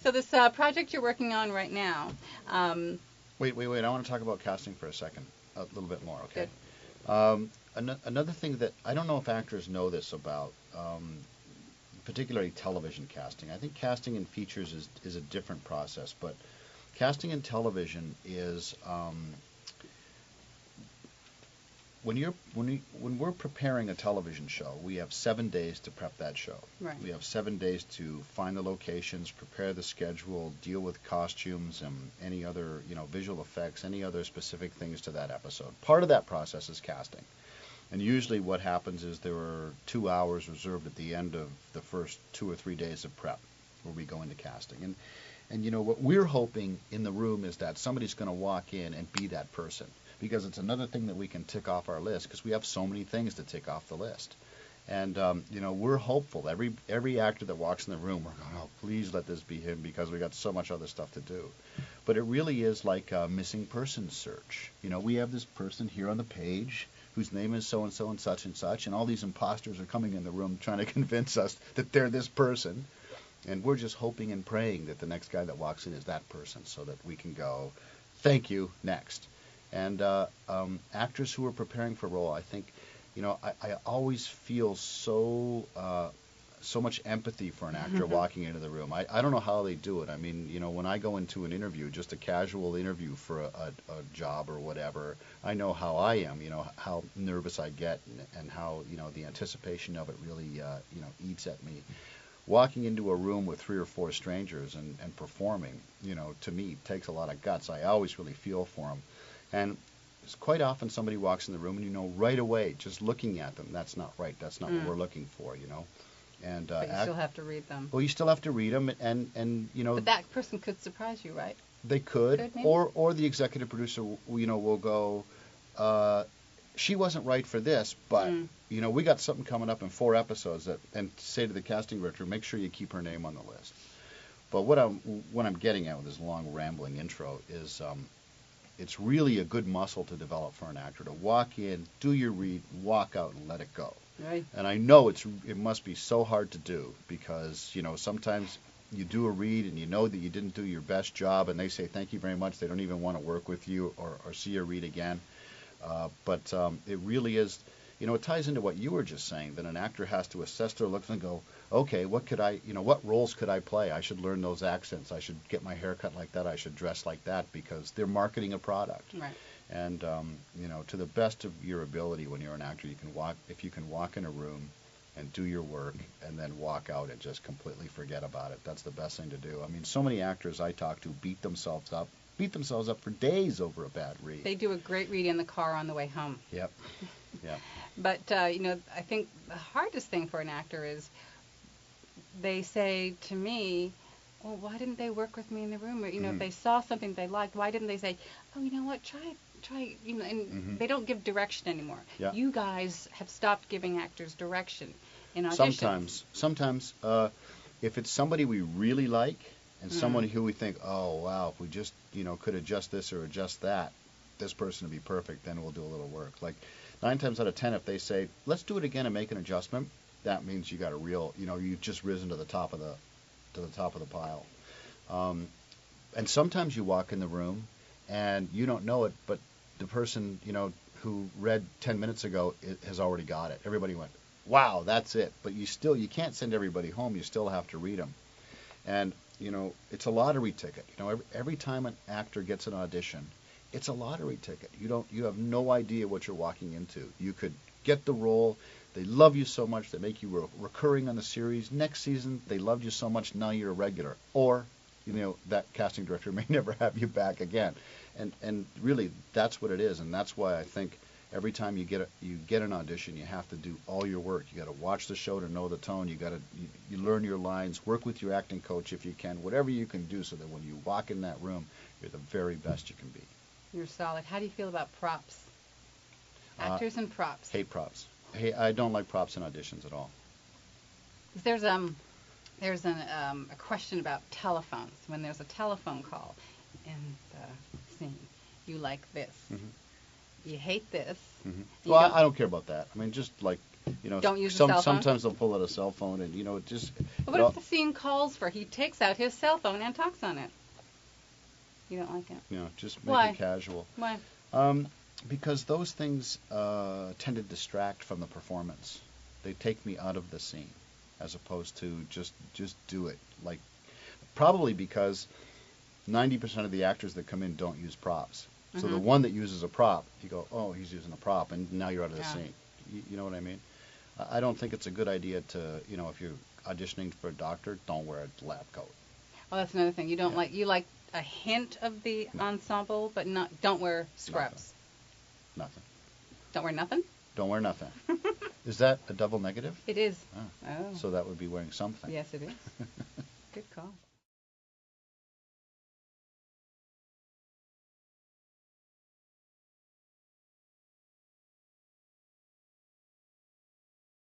So this project you're working on right now. Wait. I want to talk about casting for a second, a little bit more, okay? Good. Another thing that I don't know if actors know this about, particularly television casting. I think casting in features is a different process, but casting in television is when we're preparing a television show, we have 7 days to prep that show. Right. We have 7 days to find the locations, prepare the schedule, deal with costumes and any other, visual effects, any other specific things to that episode. Part of that process is casting. And usually what happens is there are 2 hours reserved at the end of the first 2 or 3 days of prep where we go into casting. And what we're hoping in the room is that somebody's going to walk in and be that person. Because it's another thing that we can tick off our list, because we have so many things to tick off the list. And, we're hopeful. Every actor that walks in the room, we're going, oh, please let this be him, because we got so much other stuff to do. But it really is like a missing person search. We have this person here on the page whose name is so-and-so and such, and all these imposters are coming in the room trying to convince us that they're this person. And we're just hoping and praying that the next guy that walks in is that person, so that we can go, thank you, next. And actors who are preparing for a role, I think, I always feel so much empathy for an actor walking into the room. I don't know how they do it. I mean, when I go into an interview, just a casual interview for a job or whatever, I know how I am, how nervous I get and how, the anticipation of it really, eats at me. Walking into a room with 3 or 4 strangers and performing, to me, takes a lot of guts. I always really feel for them. And it's quite often somebody walks in the room and right away, just looking at them, that's not right. That's not what we're looking for, And but you still have to read them. Well, you still have to read them, and But that person could surprise you, right? They could maybe? or the executive producer, will go, she wasn't right for this, but we got something coming up in 4 episodes and say to the casting director, make sure you keep her name on the list. But what I'm getting at with this long rambling intro is. It's really a good muscle to develop for an actor to walk in, do your read, walk out, and let it go. Right. And I know it must be so hard to do because sometimes you do a read and you know that you didn't do your best job, and they say thank you very much. They don't even want to work with you or see your read again. But it really is. It ties into what you were just saying, that an actor has to assess their looks and go, okay, what roles could I play? I should learn those accents. I should get my hair cut like that. I should dress like that, because they're marketing a product. Right. And, to the best of your ability when you're an actor, if you can walk in a room and do your work and then walk out and just completely forget about it. That's the best thing to do. I mean, so many actors I talk to beat themselves up for days over a bad read. They do a great read in the car on the way home. Yep. Yeah. But, I think the hardest thing for an actor is they say to me, well, why didn't they work with me in the room? Or, if they saw something they liked, why didn't they say, oh, you know what, try, and they don't give direction anymore. Yeah. You guys have stopped giving actors direction in auditions. Sometimes, if it's somebody we really like and someone who we think, oh, wow, if we just, could adjust this or adjust that, this person would be perfect, then we'll do a little work. Like 9 times out of 10, if they say, let's do it again and make an adjustment, that means you got a real, you've just risen to the top of the pile. And sometimes you walk in the room and you don't know it, but the person, who read 10 minutes ago has already got it. Everybody went, wow, that's it. But you can't send everybody home. You still have to read them. And, it's a lottery ticket. Every time an actor gets an audition, it's a lottery ticket. You have no idea what you're walking into. You could get the role. They love you so much, they make you recurring on the series. Next season, they loved you so much, now you're a regular. Or, that casting director may never have you back again. And really, that's what it is. And that's why I think every time you get an audition, you have to do all your work. You got to watch the show to know the tone. You learn your lines, work with your acting coach if you can, whatever you can do, so that when you walk in that room, you're the very best you can be. You're solid. How do you feel about props? Actors and props. Hate props. I don't like props in auditions at all. There's a question about telephones. When there's a telephone call in the scene, you like this. You hate this. Well, I don't care about that. I mean, just like Don't use the cell phone? Sometimes they'll pull out a cell phone, and it just. But what if the scene calls for? He takes out his cell phone and talks on it. You don't like it? Just make it casual. Why? Because those things tend to distract from the performance. They take me out of the scene, as opposed to just do it. Like, probably because 90% of the actors that come in don't use props. So the one that uses a prop, you go, oh, he's using a prop, and now you're out of the scene. You know what I mean? I don't think it's a good idea to, if you're auditioning for a doctor, don't wear a lab coat. Well, that's another thing. You don't you like a hint of the ensemble, but don't wear scrubs. Nothing. Don't wear nothing? Don't wear nothing. Is that a double negative? It is. Oh. So that would be wearing something. Yes, it is. Good call.